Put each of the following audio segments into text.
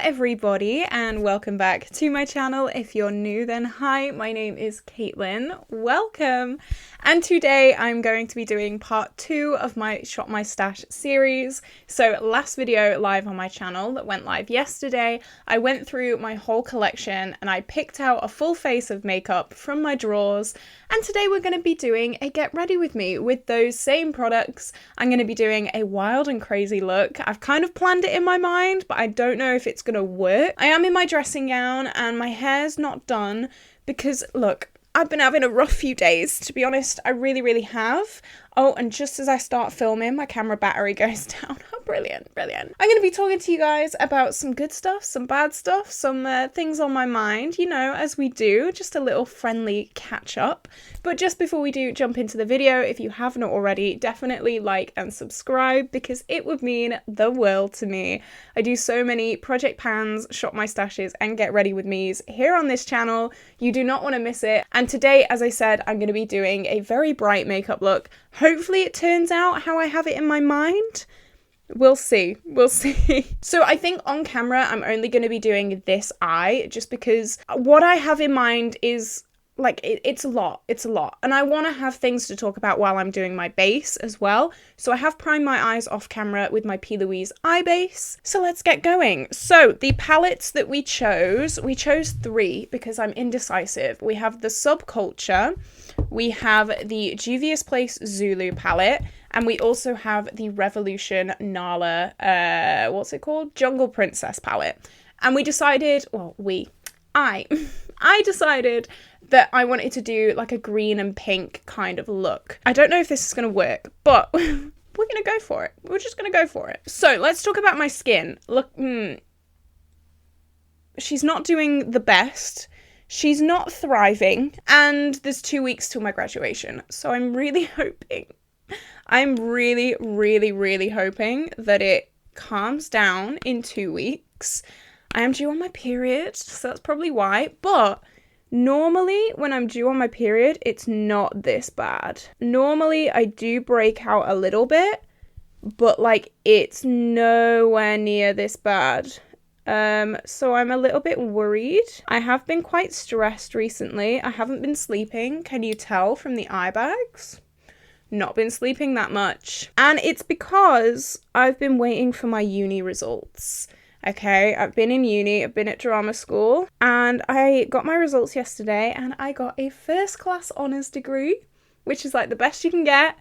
everybody, and welcome back to my channel. If you're new, then hi, my name is Caitlin. Welcome. And today I'm going to be doing part 2 of my Shop My Stash series. So last video live on my channel that went live yesterday, I went through my whole collection and I picked out a full face of makeup from my drawers. And today we're going to be doing a get ready with me with those same products. I'm going to be doing a wild and crazy look. I've kind of planned it in my mind, but I don't know if it's going to work. I am in my dressing gown and my hair's not done because, look, I've been having a rough few days, to be honest. I really have. Oh, and just as I start filming, my camera battery goes down. Oh, brilliant. I'm going to be talking to you guys about some good stuff, some bad stuff, some things on my mind, you know, as we do, just a little friendly catch up. But just before we do jump into the video, if you haven't already, definitely like and subscribe because it would mean the world to me. I do so many project pans, shop my stashes, and get ready with me's here on this channel. You do not want to miss it. And today, as I said, I'm going to be doing a very bright makeup look. Hopefully it turns out how I have it in my mind. We'll see. So I think on camera, I'm only going to be doing this eye just because what I have in mind is like, it's a lot. And I want to have things to talk about while I'm doing my base as well. So I have primed my eyes off camera with my P. Louise eye base. So let's get going. So the palettes that we chose 3 because I'm indecisive. We have the Subculture, we have the Juvias Place Zulu palette, and we also have the Revolution Nala, what's it called? Jungle Princess palette. And we decided, I decided that I wanted to do like a green and pink kind of look. I don't know if this is going to work, but we're going to go for it. We're just going to go for it. So let's talk about my skin. Look, she's not doing the best. She's not thriving. And there's 2 weeks till my graduation. So I'm really hoping, really hoping that it calms down in 2 weeks. I am due on my period, so that's probably why. But normally when I'm due on my period, it's not this bad. Normally I do break out a little bit, but like it's nowhere near this bad. So I'm a little bit worried. I have been quite stressed recently. I haven't been sleeping. Can you tell from the eye bags? Not been sleeping that much. And it's because I've been waiting for my uni results. Okay, I've been in uni, I've been at drama school, and I got my results yesterday and I got a first class honours degree, which is like the best you can get.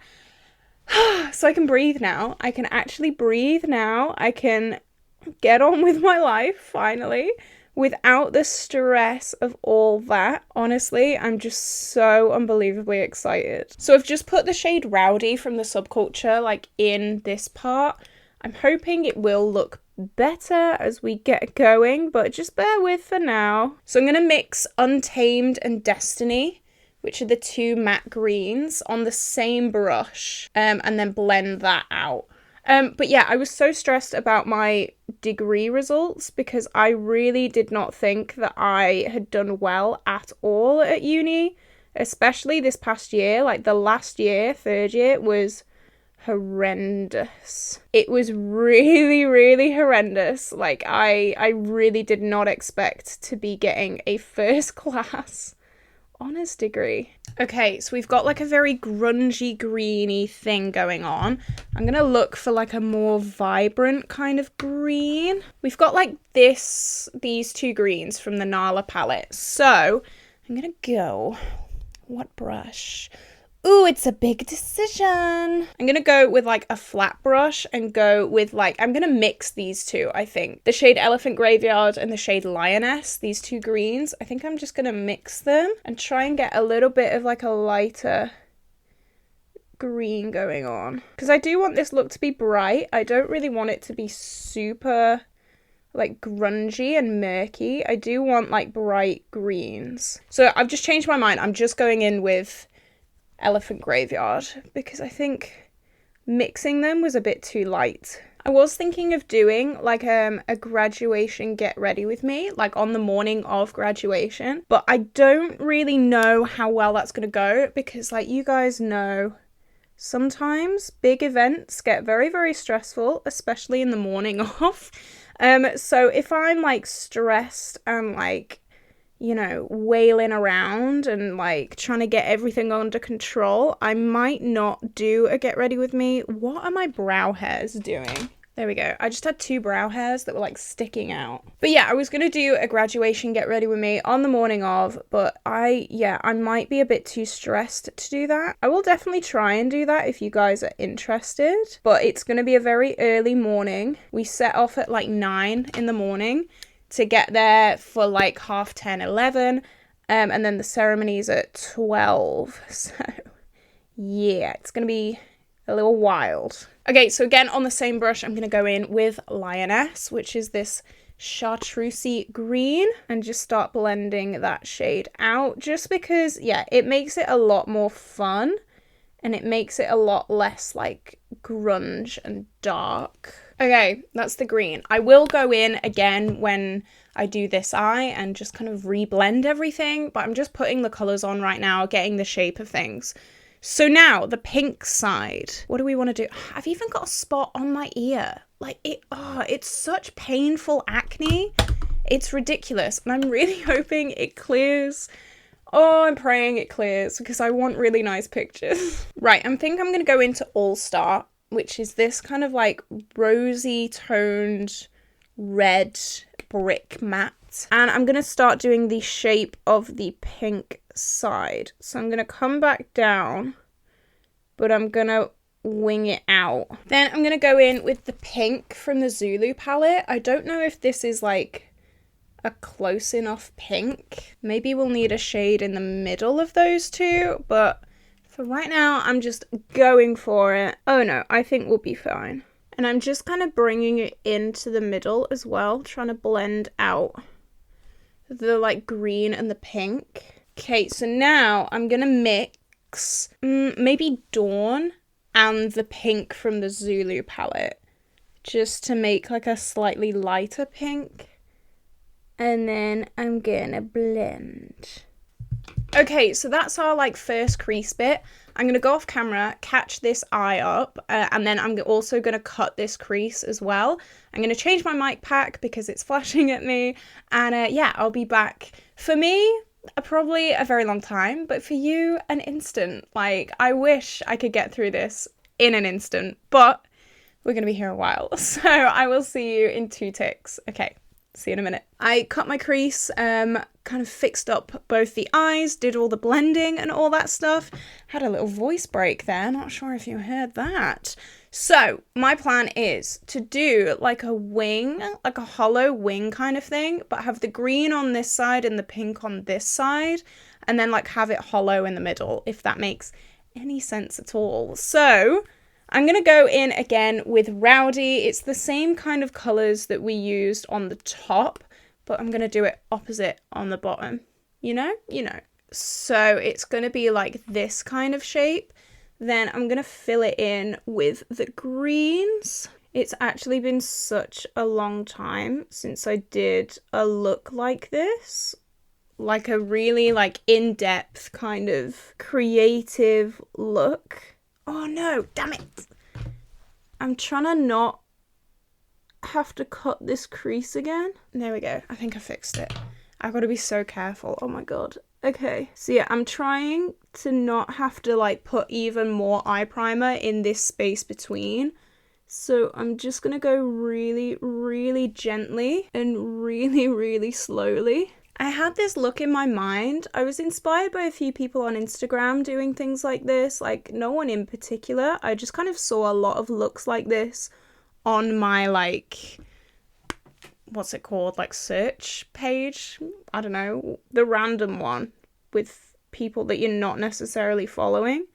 So I can breathe now. I can actually breathe now. I can get on with my life finally without the stress of all that. Honestly, I'm just so unbelievably excited. So I've just put the shade Rowdy from the Subculture like in this part. I'm hoping it will look better as we get going, but just bear with for now. So I'm going to mix Untamed and Destiny, which are the 2 matte greens, on the same brush, and then blend that out. But yeah, I was so stressed about my degree results because I really did not think that I had done well at all at uni, especially this past year. Like the last year, 3rd year, was horrendous. It was really horrendous. Like I really did not expect to be getting a first class honours degree. Okay, so we've got like a very grungy greeny thing going on. I'm gonna look for like a more vibrant kind of green. We've got like these 2 greens from the Nala palette. So I'm gonna go, what brush? Ooh, it's a big decision. I'm going to go with like a flat brush and go with like, I'm going to mix these 2, I think. The shade Elephant Graveyard and the shade Lioness, these 2 greens. I think I'm just going to mix them and try and get a little bit of like a lighter green going on. Because I do want this look to be bright. I don't really want it to be super like grungy and murky. I do want like bright greens. So I've just changed my mind. I'm just going in with Elephant Graveyard because I think mixing them was a bit too light. I was thinking of doing like a graduation get ready with me, like on the morning of graduation, but I don't really know how well that's going to go because like you guys know, sometimes big events get very stressful, especially in the morning of. So if I'm like stressed and like, you know, wailing around and like trying to get everything under control, I might not do a get ready with me. What are my brow hairs doing? There we go. I just had 2 brow hairs that were like sticking out. But yeah, I was going to do a graduation get ready with me on the morning of, but I might be a bit too stressed to do that. I will definitely try and do that if you guys are interested, but it's going to be a very early morning. We set off at like 9 in the morning to get there for like 10:30, 11, and then the ceremony's at 12. So yeah, it's going to be a little wild. Okay, so again, on the same brush, I'm going to go in with Lioness, which is this chartreusey green, and just start blending that shade out, just because, yeah, it makes it a lot more fun, and it makes it a lot less, like, grunge and dark. Okay, that's the green. I will go in again when I do this eye and just kind of reblend everything, but I'm just putting the colours on right now, getting the shape of things. So now, the pink side. What do we want to do? I've even got a spot on my ear. Like, it's such painful acne. It's ridiculous. And I'm really hoping it clears. Oh, I'm praying it clears because I want really nice pictures. Right, I think I'm going to go into All Star, which is this kind of like rosy toned red brick matte. And I'm going to start doing the shape of the pink side. So I'm going to come back down, but I'm going to wing it out. Then I'm going to go in with the pink from the Zulu palette. I don't know if this is like a close enough pink. Maybe we'll need a shade in the middle of those two, but for right now, I'm just going for it. Oh no, I think we'll be fine. And I'm just kind of bringing it into the middle as well, trying to blend out the like green and the pink. Okay, so now I'm gonna mix maybe Dawn and the pink from the Zulu palette, just to make like a slightly lighter pink. And then I'm gonna blend. Okay, so that's our like first crease bit. I'm going to go off camera, catch this eye up, and then I'm also going to cut this crease as well. I'm going to change my mic pack because it's flashing at me, and yeah, I'll be back. For me, probably a very long time, but for you, an instant. Like, I wish I could get through this in an instant, but we're going to be here a while, so I will see you in 2 ticks. Okay. See you in a minute. I cut my crease, kind of fixed up both the eyes, did all the blending and all that stuff. Had a little voice break there, not sure if you heard that. So my plan is to do like a wing, like a hollow wing kind of thing, but have the green on this side and the pink on this side, and then like have it hollow in the middle, if that makes any sense at all. So I'm going to go in again with Rowdy. It's the same kind of colours that we used on the top, but I'm going to do it opposite on the bottom. You know? You know. So it's going to be like this kind of shape. Then I'm going to fill it in with the greens. It's actually been such a long time since I did a look like this. Like a really like in-depth kind of creative look. Oh no, damn it. I'm trying to not have to cut this crease again. There we go. I think I fixed it. I've got to be so careful. Oh my god. Okay. So yeah, I'm trying to not have to like put even more eye primer in this space between. So I'm just going to go really, really gently and really, really slowly. I had this look in my mind. I was inspired by a few people on Instagram doing things like this, like no one in particular. I just kind of saw a lot of looks like this on my like, what's it called, like search page? I don't know, the random one with people that you're not necessarily following.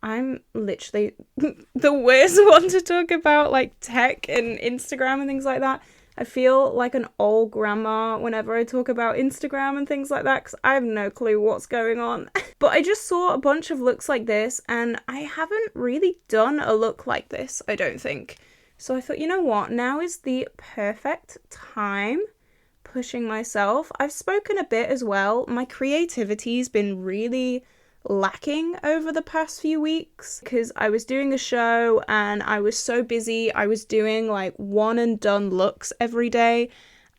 I'm literally the worst one to talk about like tech and Instagram and things like that. I feel like an old grandma whenever I talk about Instagram and things like that because I have no clue what's going on. But I just saw a bunch of looks like this and I haven't really done a look like this, I don't think. So I thought, you know what, now is the perfect time pushing myself. I've spoken a bit as well. My creativity's been really lacking over the past few weeks because I was doing a show and I was so busy. I was doing like one and done looks every day,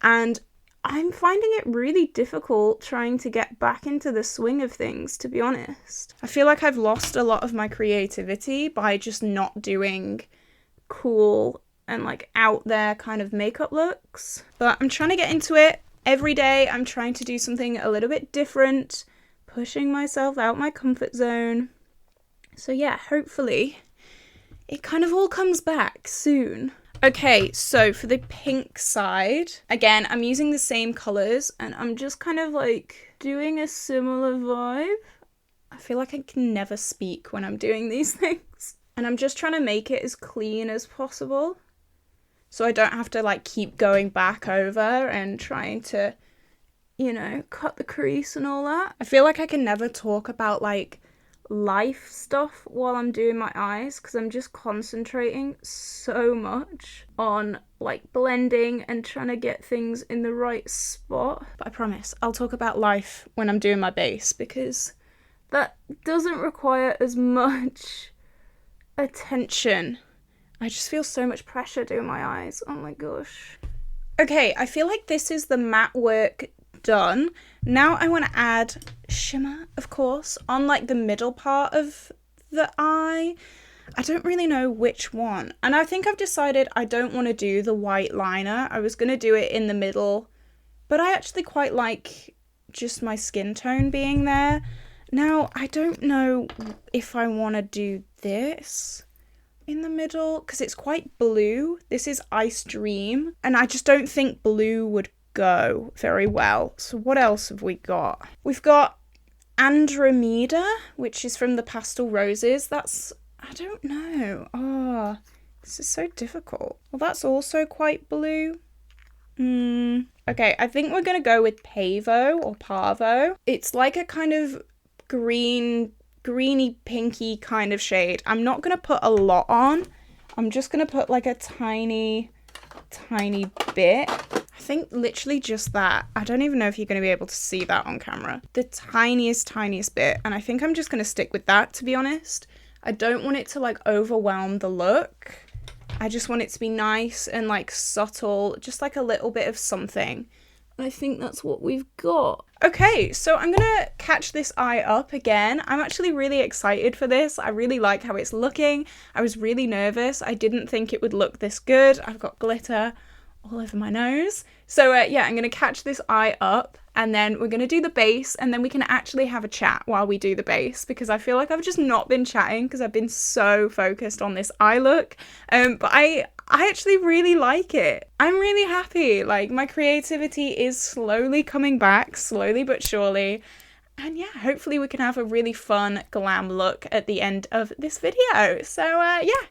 and I'm finding it really difficult trying to get back into the swing of things, to be honest. I feel like I've lost a lot of my creativity by just not doing cool and like out there kind of makeup looks. But I'm trying to get into it. Every day I'm trying to do something a little bit different, pushing myself out my comfort zone. So yeah, hopefully it kind of all comes back soon. Okay, so for the pink side, again, I'm using the same colours and I'm just kind of like doing a similar vibe. I feel like I can never speak when I'm doing these things. And I'm just trying to make it as clean as possible, so I don't have to like keep going back over and trying to, you know, cut the crease and all that. I feel like I can never talk about like life stuff while I'm doing my eyes because I'm just concentrating so much on like blending and trying to get things in the right spot. But I promise I'll talk about life when I'm doing my base because that doesn't require as much attention. I just feel so much pressure doing my eyes. Oh my gosh. Okay, I feel like this is the matte work done. Now I want to add shimmer, of course, on like the middle part of the eye. I don't really know which one. And I think I've decided I don't want to do the white liner. I was going to do it in the middle, but I actually quite like just my skin tone being there. Now, I don't know if I want to do this in the middle because it's quite blue. This is Ice Dream, and I just don't think blue would go very well. So what else have we got? We've got Andromeda, which is from the Pastel Roses. That's, I don't know. Oh, this is so difficult. Well, that's also quite blue. Okay, I think we're going to go with Pavo or Pavo. It's like a kind of greeny pinky kind of shade. I'm not going to put a lot on. I'm just going to put like a tiny bit. I think literally just that. I don't even know if you're going to be able to see that on camera. The tiniest bit. And I think I'm just going to stick with that, to be honest. I don't want it to like overwhelm the look. I just want it to be nice and like subtle, just like a little bit of something. I think that's what we've got. Okay, so I'm gonna catch this eye up again. I'm actually really excited for this. I really like how it's looking. I was really nervous. I didn't think it would look this good. I've got glitter all over my nose. So yeah, I'm gonna catch this eye up and then we're gonna do the base and then we can actually have a chat while we do the base because I feel like I've just not been chatting because I've been so focused on this eye look. But I actually really like it. I'm really happy. Like, my creativity is slowly coming back, slowly but surely. And yeah, hopefully we can have a really fun glam look at the end of this video. So yeah,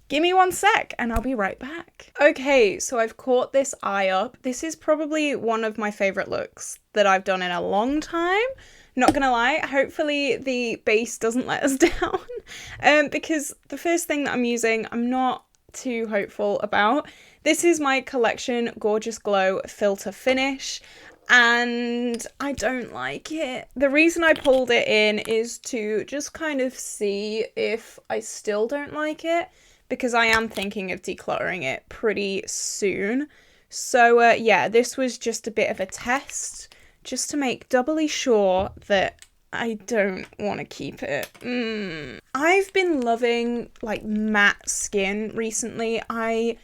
give me one sec and I'll be right back. Okay, so I've caught this eye up. This is probably one of my favorite looks that I've done in a long time. Not gonna lie, hopefully the base doesn't let us down. Because the first thing that I'm using, I'm not too hopeful about. This is my Collection Gorgeous Glow Filter Finish and I don't like it. The reason I pulled it in is to just kind of see if I still don't like it because I am thinking of decluttering it pretty soon. So yeah, this was just a bit of a test just to make doubly sure that I don't want to keep it. I've been loving like matte skin recently. I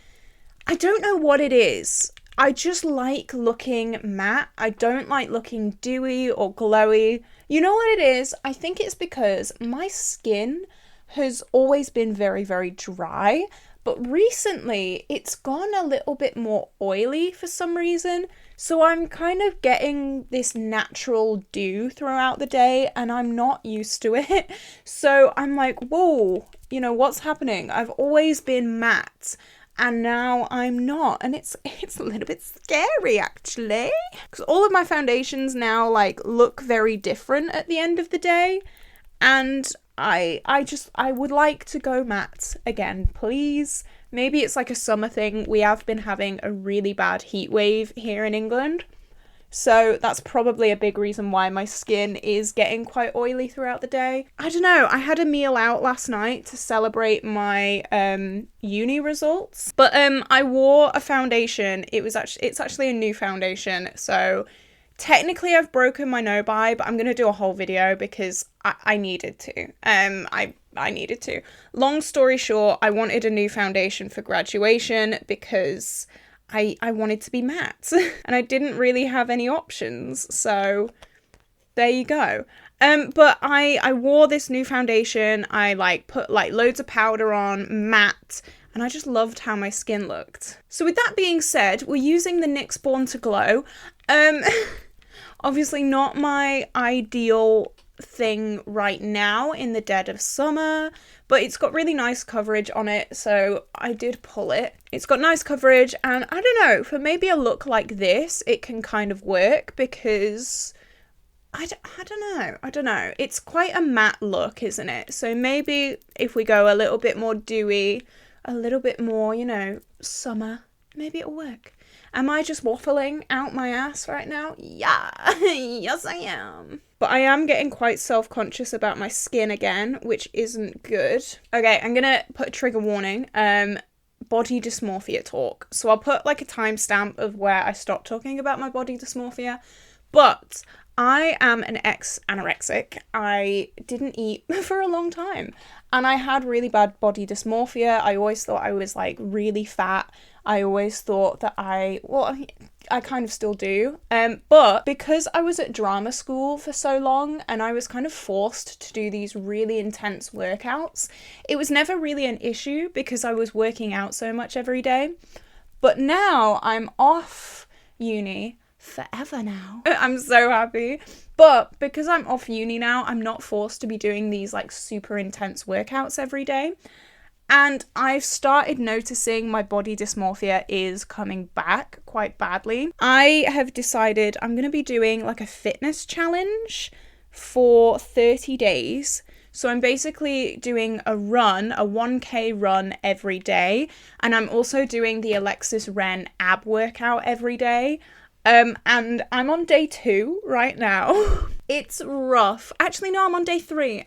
don't know what it is. I just like looking matte. I don't like looking dewy or glowy. You know what it is? I think it's because my skin has always been very, very dry. But recently it's gone a little bit more oily for some reason. So I'm kind of getting this natural dew throughout the day and I'm not used to it. So I'm like, whoa, you know, what's happening? I've always been matte and now I'm not. And it's a little bit scary actually. Because all of my foundations now like look very different at the end of the day. And I would like to go matte again, please. Maybe it's like a summer thing. We have been having a really bad heat wave here in England. So that's probably a big reason why my skin is getting quite oily throughout the day. I don't know, I had a meal out last night to celebrate my uni results. But I wore a foundation. It's actually a new foundation. So technically I've broken my no-buy, but I'm going to do a whole video because I needed to. I needed to. Long story short, I wanted a new foundation for graduation because I wanted to be matte and I didn't really have any options. So there you go. But I wore this new foundation. I like put like loads of powder on, matte, and I just loved how my skin looked. So with that being said, we're using the NYX Born to Glow. Obviously not my ideal thing right now in the dead of summer, but it's got really nice coverage on it, so I did pull it. It's got nice coverage, and I don't know, for maybe a look like this, it can kind of work because I don't know. It's quite a matte look, isn't it? So maybe if we go a little bit more dewy, a little bit more, you know, summer, maybe it'll work. Am I just waffling out my ass right now? Yeah, yes I am. But I am getting quite self-conscious about my skin again, which isn't good. Okay, I'm gonna put a trigger warning. Body dysmorphia talk. So I'll put like a timestamp of where I stopped talking about my body dysmorphia. But I am an ex-anorexic. I didn't eat for a long time. And I had really bad body dysmorphia. I always thought I was like really fat. I always thought that I kind of still do. But because I was at drama school for so long and I was kind of forced to do these really intense workouts, it was never really an issue because I was working out so much every day. But now I'm off uni forever now. I'm so happy. But because I'm off uni now, I'm not forced to be doing these like super intense workouts every day. And I've started noticing my body dysmorphia is coming back quite badly. I have decided I'm going to be doing like a fitness challenge for 30 days. So I'm basically doing a run, a 1K run every day. And I'm also doing the Alexis Ren ab workout every day. And I'm on day 2 right now. It's rough. Actually, no, I'm on day 3.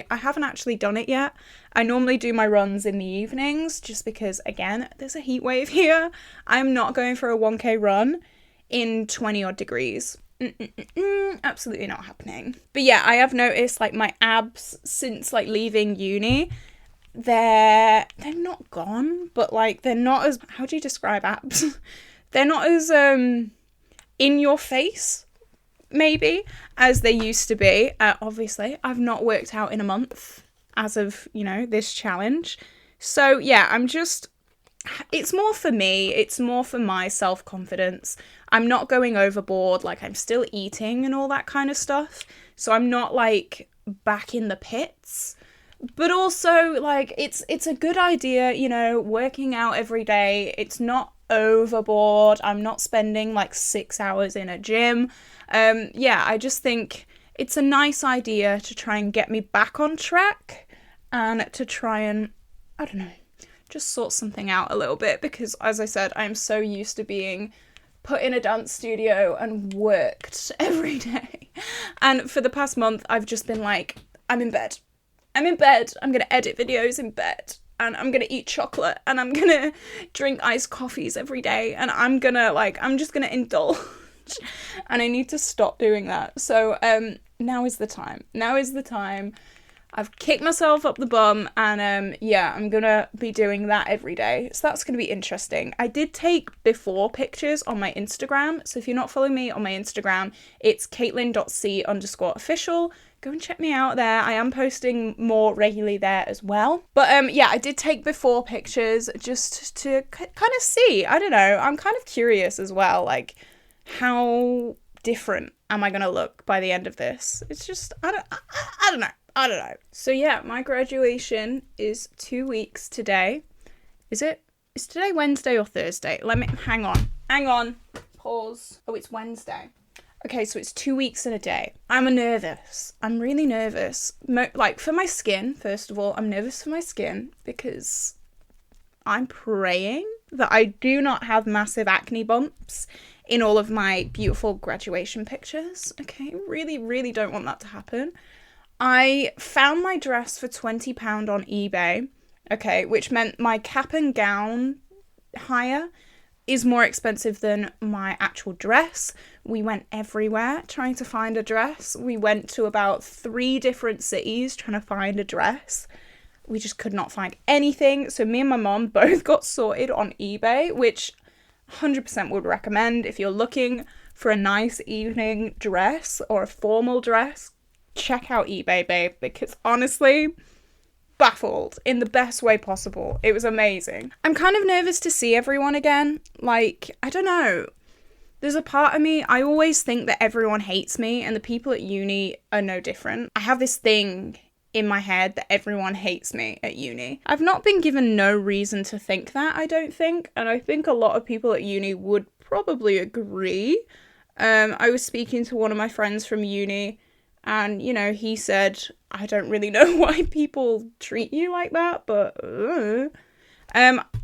I haven't actually done it yet. I normally do my runs in the evenings just because, again, there's a heat wave here. I'm not going for a 1K run in 20 odd degrees. Absolutely not happening. But yeah, I have noticed like my abs since like leaving uni, they're not gone, but like they're not as, how do you describe abs? They're not as in your face, maybe, as they used to be. Obviously, I've not worked out in a month as of, you know, this challenge. So yeah, it's more for me. It's more for my self-confidence. I'm not going overboard. Like, I'm still eating and all that kind of stuff. So I'm not like back in the pits. But also, like, it's a good idea, you know, working out every day. It's not overboard. I'm not spending like 6 hours in a gym. Yeah, I just think it's a nice idea to try and get me back on track and to try and, I don't know, just sort something out a little bit because, as I said, I'm so used to being put in a dance studio and worked every day. And for the past month, I've just been like, I'm in bed. I'm going to edit videos in bed. And I'm going to eat chocolate and I'm going to drink iced coffees every day. And I'm just going to indulge. And I need to stop doing that. So now is the time. I've kicked myself up the bum and yeah, I'm going to be doing that every day. So that's going to be interesting. I did take before pictures on my Instagram. So if you're not following me on my Instagram, it's caitlin.c_official. Go and check me out there. I am posting more regularly there as well. But yeah, I did take before pictures just to kind of see. I don't know. I'm kind of curious as well. Like, how different am I going to look by the end of this? It's just, I don't know. So yeah, my graduation is 2 weeks today. Is today Wednesday or Thursday? Hang on. Pause. Oh, it's Wednesday. Okay, so it's 2 weeks and a day. I'm nervous. I'm really nervous. Like, for my skin, first of all, I'm nervous for my skin because I'm praying that I do not have massive acne bumps in all of my beautiful graduation pictures. Okay, really, really don't want that to happen. I found my dress for £20 on eBay, okay, which meant my cap and gown hire is more expensive than my actual dress. We went everywhere trying to find a dress. We went to about 3 different cities trying to find a dress. We just could not find anything. So me and my mom both got sorted on eBay, which 100% would recommend if you're looking for a nice evening dress or a formal dress. Check out eBay, babe, because honestly, baffled in the best way possible. It was amazing. I'm kind of nervous to see everyone again. Like, I don't know. There's a part of me, I always think that everyone hates me, and the people at uni are no different. I have this thing in my head that everyone hates me at uni. I've not been given no reason to think that, I don't think, and I think a lot of people at uni would probably agree. I was speaking to one of my friends from uni, and, you know, he said, I don't really know why people treat you like that, but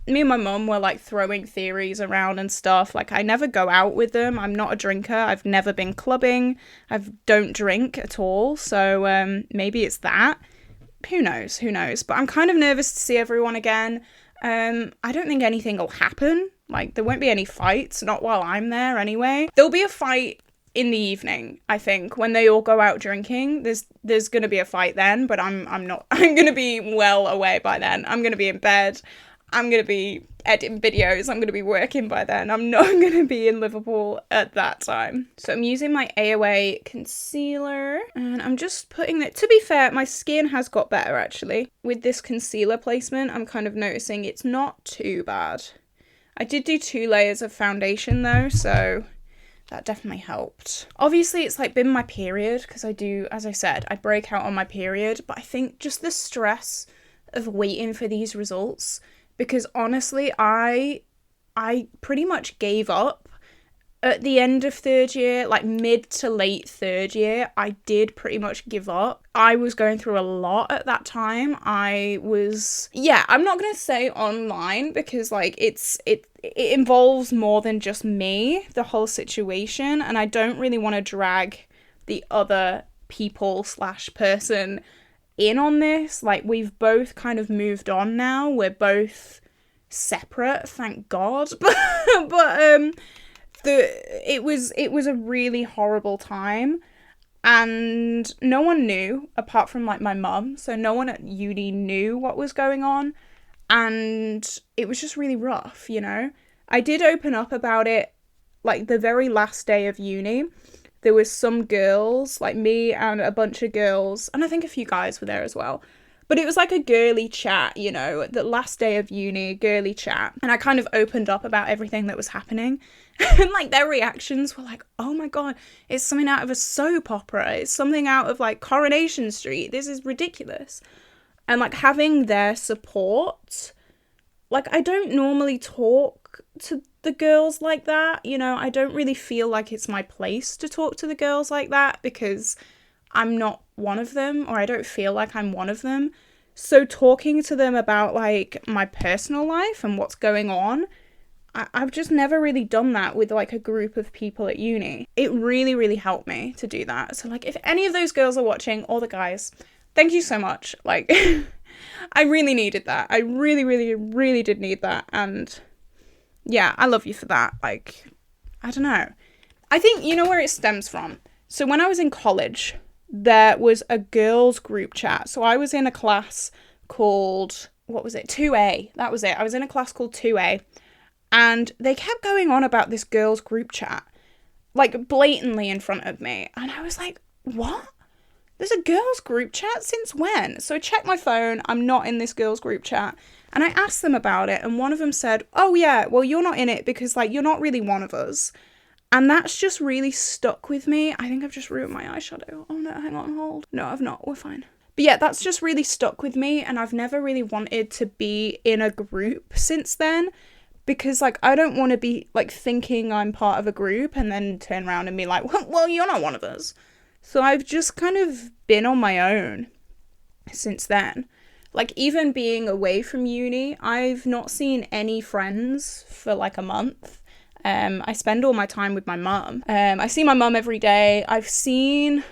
me and my mum were like throwing theories around and stuff. Like, I never go out with them. I'm not a drinker. I've never been clubbing. I don't drink at all. So maybe it's that. Who knows? Who knows? But I'm kind of nervous to see everyone again. I don't think anything will happen. Like, there won't be any fights. Not while I'm there anyway. There'll be a fight in the evening, I think, when they all go out drinking. There's gonna be a fight then, but I'm not. I'm gonna be well away by then. I'm gonna be in bed. I'm gonna be editing videos. I'm gonna be working by then. I'm not gonna be in Liverpool at that time. So I'm using my AOA concealer, and I'm just putting it. To be fair, my skin has got better actually. With this concealer placement, I'm kind of noticing it's not too bad. I did do 2 layers of foundation though, so that definitely helped. Obviously, it's like been my period, because I do, as I said, I break out on my period, but I think just the stress of waiting for these results, because honestly, I pretty much gave up at the end of 3rd year, like mid to late 3rd year. I did pretty much give up. I was going through a lot at that time. I'm not gonna say online, because like it involves more than just me, the whole situation, and I don't really want to drag the other people / person in on this. Like, we've both kind of moved on now. We're both separate, thank God. but it was a really horrible time, and no one knew apart from like my mum. So no one at uni knew what was going on. And it was just really rough, you know? I did open up about it, like, the very last day of uni. There was some girls, like me and a bunch of girls, and I think a few guys were there as well. But it was like a girly chat, you know, the last day of uni, girly chat. And I kind of opened up about everything that was happening. And, like, their reactions were like, oh my God, it's something out of a soap opera. It's something out of, like, Coronation Street. This is ridiculous. And, like, having their support, like, I don't normally talk to the girls like that, you know, I don't really feel like it's my place to talk to the girls like that, because I'm not one of them, or I don't feel like I'm one of them. So talking to them about, like, my personal life and what's going on, I've just never really done that with, like, a group of people at uni. It really, really helped me to do that. So, like, if any of those girls are watching, or the guys, thank you so much. Like, I really needed that. I really, really, really did need that. And yeah, I love you for that. Like, I don't know. I think, you know where it stems from? So when I was in college, there was a girls group chat. So I was in a class called, what was it? 2A. That was it. I was in a class called 2A. And they kept going on about this girls group chat, like, blatantly in front of me. And I was like, what? There's a girls group chat? Since when? So I checked my phone. I'm not in this girls group chat. And I asked them about it. And one of them said, oh yeah, well, you're not in it because, like, you're not really one of us. And that's just really stuck with me. I think I've just ruined my eyeshadow. Oh no, hang on, hold. No, I've not. We're fine. But yeah, that's just really stuck with me. And I've never really wanted to be in a group since then. Because, like, I don't want to be, like, thinking I'm part of a group and then turn around and be like, well, you're not one of us. So I've just kind of been on my own since then. Like, even being away from uni, I've not seen any friends for like a month. I spend all my time with my mum. I see my mum every day. I've seen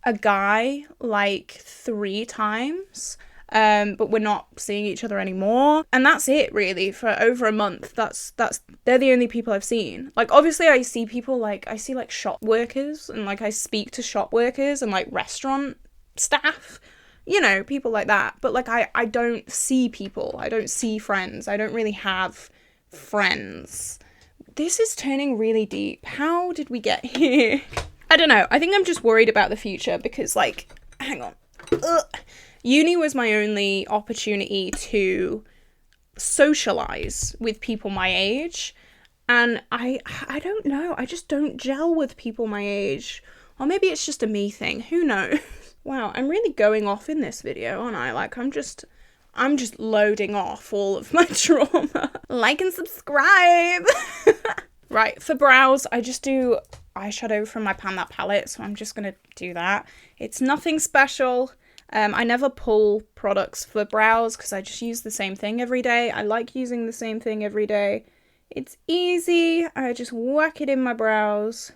a guy like 3 times, but we're not seeing each other anymore. And that's it, really, for over a month. They're the only people I've seen. Like, obviously I see people, like, I see like shop workers, and like I speak to shop workers and like restaurant staff, you know, people like that. But like I don't see people. I don't see friends. I don't really have friends. This is turning really deep. How did we get here? I don't know. I think I'm just worried about the future because, like, hang on. Uni was my only opportunity to socialize with people my age. And I don't know. I just don't gel with people my age. Or maybe it's just a me thing. Who knows? Wow, I'm really going off in this video, aren't I? Like, I'm just loading off all of my trauma. Like and subscribe. Right, for brows, I just do eyeshadow from my Pan That palette, so I'm just gonna do that. It's nothing special. I never pull products for brows because I just use the same thing every day. I like using the same thing every day. It's easy. I just whack it in my brows.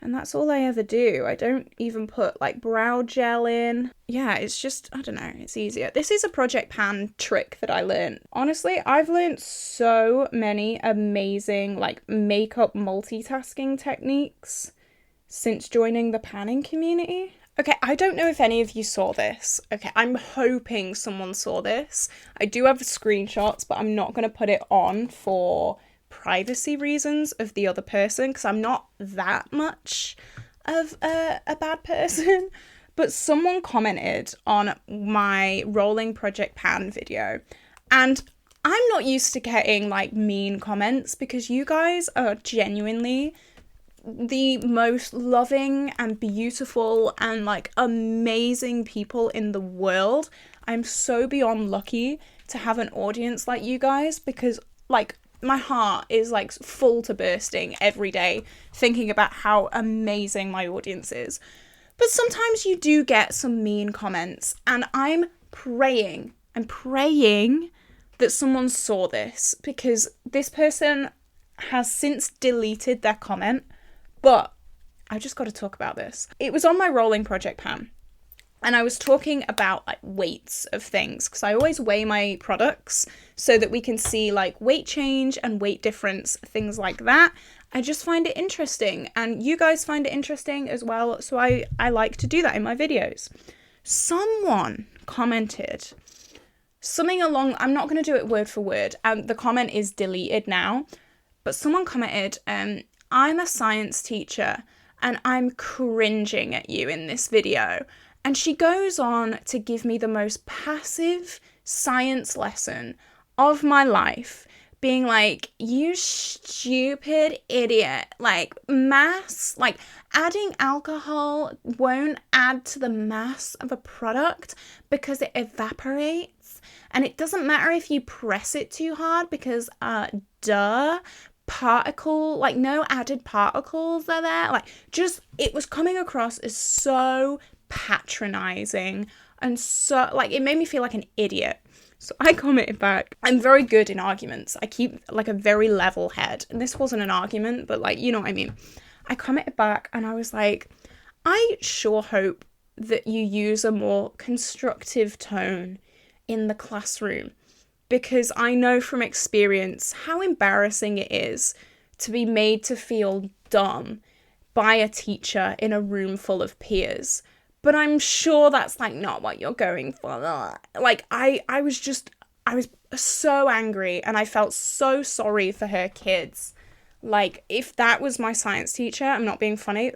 And that's all I ever do. I don't even put like brow gel in. Yeah, it's just, I don't know, it's easier. This is a Project Pan trick that I learned. Honestly, I've learned so many amazing like makeup multitasking techniques since joining the panning community. Okay, I don't know if any of you saw this. Okay, I'm hoping someone saw this. I do have screenshots, but I'm not going to put it on for privacy reasons of the other person because I'm not that much of a bad person. But someone commented on my rolling Project Pan video, and I'm not used to getting like mean comments because you guys are genuinely the most loving and beautiful and like amazing people in the world. I'm so beyond lucky to have an audience like you guys because like my heart is like full to bursting every day thinking about how amazing my audience is. But sometimes you do get some mean comments, and I'm praying that someone saw this because this person has since deleted their comment, but I just got to talk about this. It was on my rolling Project Pan. And I was talking about like weights of things because I always weigh my products so that we can see like weight change and weight difference, things like that. I just find it interesting, and you guys find it interesting as well. So I like to do that in my videos. Someone commented something along, I'm not going to do it word for word, and the comment is deleted now, but someone commented, I'm a science teacher and I'm cringing at you in this video. And she goes on to give me the most passive science lesson of my life, being like, you stupid idiot, like mass, like adding alcohol won't add to the mass of a product because it evaporates. And it doesn't matter if you press it too hard because, particle, like no added particles are there. Like just, it was coming across as so patronizing and so like it made me feel like an idiot. So I commented back. I'm very good in arguments. I keep like a very level head, and this wasn't an argument, but like, you know what I mean. I commented back and I was like, I sure hope that you use a more constructive tone in the classroom, because I know from experience how embarrassing it is to be made to feel dumb by a teacher in a room full of peers. But I'm sure that's like not what you're going for. Like I was so angry, and I felt so sorry for her kids. Like if that was my science teacher, I'm not being funny.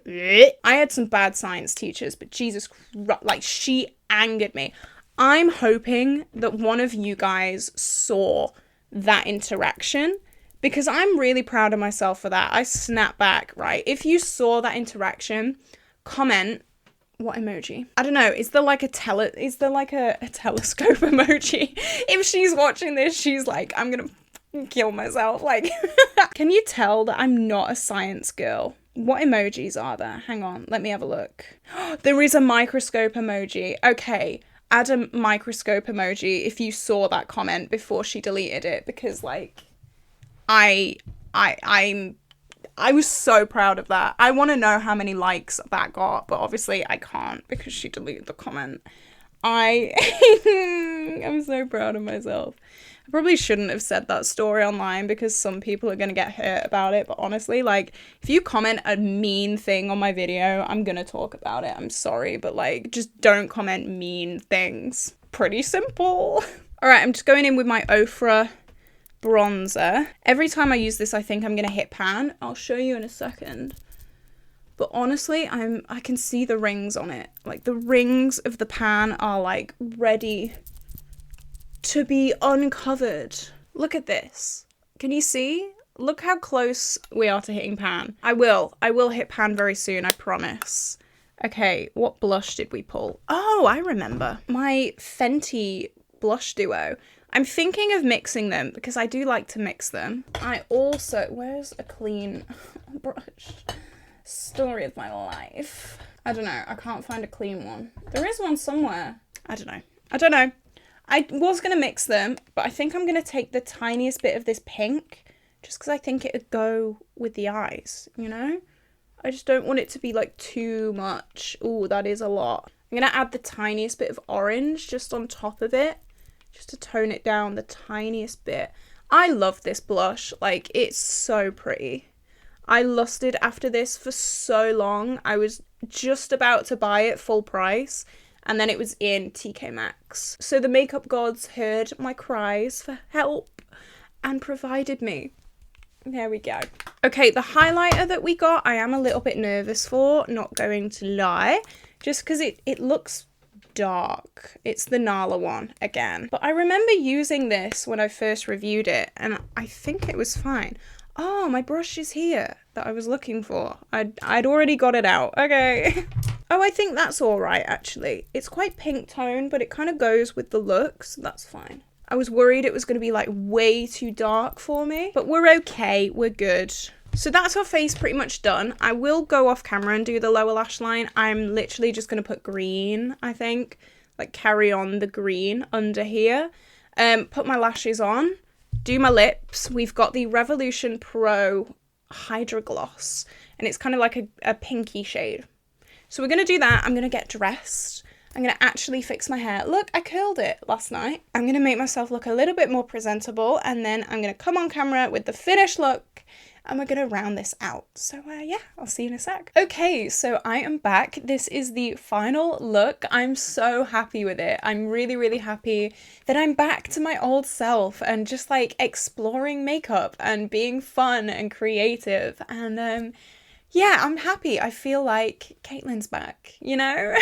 I had some bad science teachers, but Jesus Christ, like she angered me. I'm hoping that one of you guys saw that interaction, because I'm really proud of myself for that. I snapped back, right? If you saw that interaction, comment. What emoji? I don't know. Is there like a telescope emoji? If she's watching this, she's like, I'm gonna kill myself. Like, can you tell that I'm not a science girl? What emojis are there? Hang on, let me have a look. There is a microscope emoji. Okay, add a microscope emoji if you saw that comment before she deleted it, because like I was so proud of that. I want to know how many likes that got, but obviously I can't because she deleted the comment. I'm so proud of myself. I probably shouldn't have said that story online because some people are going to get hurt about it. But honestly, like, if you comment a mean thing on my video, I'm going to talk about it. I'm sorry, but like, just don't comment mean things. Pretty simple. All right, I'm just going in with my Ofra bronzer. Every time I use this, I think I'm going to hit pan. I'll show you in a second. But honestly, I can see the rings on it. Like, the rings of the pan are like ready to be uncovered. Look at this. Can you see? Look how close we are to hitting pan. I will hit pan very soon, I promise. Okay, what blush did we pull? Oh, I remember. My Fenty blush duo. I'm thinking of mixing them because I do like to mix them. I also, where's a clean brush? Story of my life. I don't know. I can't find a clean one. There is one somewhere. I don't know. I was going to mix them, but I think I'm going to take the tiniest bit of this pink just because I think it would go with the eyes, you know? I just don't want it to be like too much. Ooh, that is a lot. I'm going to add the tiniest bit of orange just on top of it, just to tone it down the tiniest bit. I love this blush. Like, it's so pretty. I lusted after this for so long. I was just about to buy it full price, and then it was in TK Maxx. So the makeup gods heard my cries for help and provided me. There we go. Okay, the highlighter that we got, I am a little bit nervous for, not going to lie, just because it looks dark. It's the Nala one again. But I remember using this when I first reviewed it, and I think it was fine. Oh, my brush is here that I was looking for. I'd already got it out. Okay. Oh, I think that's all right, actually. It's quite pink tone, but it kind of goes with the look, so that's fine. I was worried it was going to be like way too dark for me, but we're okay. We're good. So that's our face pretty much done. I will go off camera and do the lower lash line. I'm literally just going to put green, I think. Like, carry on the green under here. Put my lashes on. Do my lips. We've got the Revolution Pro Hydra Gloss, and it's kind of like a pinky shade. So we're going to do that. I'm going to get dressed. I'm going to actually fix my hair. Look, I curled it last night. I'm going to make myself look a little bit more presentable, and then I'm going to come on camera with the finished look, and we're going to round this out. So yeah, I'll see you in a sec. Okay, so I am back. This is the final look. I'm so happy with it. I'm really, really happy that I'm back to my old self and just like exploring makeup and being fun and creative. And yeah, I'm happy. I feel like Caitlin's back, you know?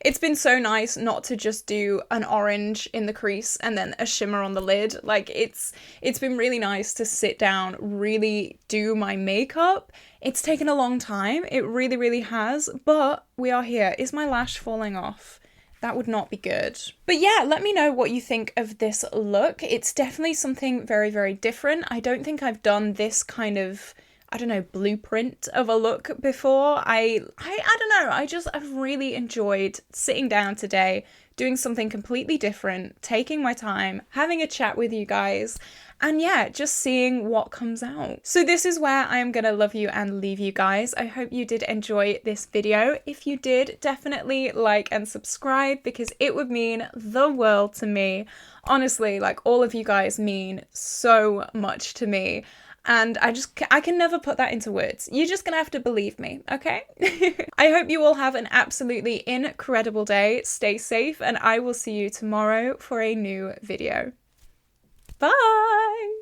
It's been so nice not to just do an orange in the crease and then a shimmer on the lid. Like, it's been really nice to sit down, really do my makeup. It's taken a long time. It really, really has. But we are here. Is my lash falling off? That would not be good. But yeah, let me know what you think of this look. It's definitely something very, very different. I don't think I've done this kind of, I don't know, blueprint of a look before. I don't know, I've really enjoyed sitting down today, doing something completely different, taking my time, having a chat with you guys, and yeah, just seeing what comes out. So this is where I am gonna love you and leave you guys. I hope you did enjoy this video. If you did, definitely like and subscribe because it would mean the world to me. Honestly, like, all of you guys mean so much to me. And I can never put that into words. You're just gonna have to believe me, okay? I hope you all have an absolutely incredible day. Stay safe, and I will see you tomorrow for a new video. Bye!